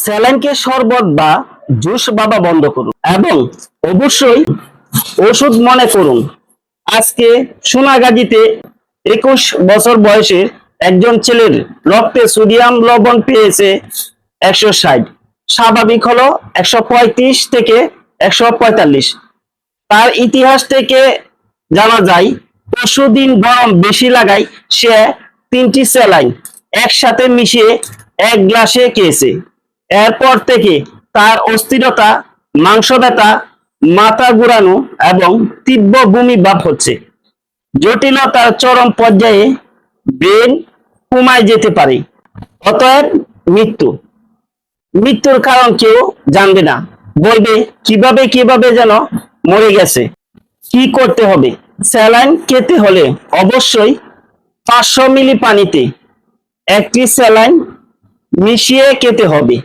স্যালাইনকে শরবত বা জুস বাবা বন্ধ করুন এবং অবশ্যই ওষুধ মনে করুন। আজকে সোনাগাজীতে 21 বছর বয়সের একজন ছেলের রক্তে সোডিয়াম লবণ পেয়েছে 160, স্বাভাবিক হলো 135 থেকে 145। তার ইতিহাস থেকে জানা যায় পরশুদিন গরম বেশি লাগায় সে 3টি স্যালাইন একসাথে মিশিয়ে এক গ্লাসে খেয়েছে। এরপর থেকে তার অস্থিরতা, মাংস ব্যথা, মাথা ঘুরানো এবং তীব্র বমি ভাব হচ্ছে। জটিলতার চরম পর্যায়ে ব্রেন কমায় যেতে পারে। অতএব মৃত্যুর কারণ কেউ জানবে না, বলবে কিভাবে কিভাবে যেন মরে গেছে। কি করতে হবে? স্যালাইন খেতে হলে অবশ্যই 500 মিলি পানিতে 1টি স্যালাইন মিশিয়ে খেতে হবে।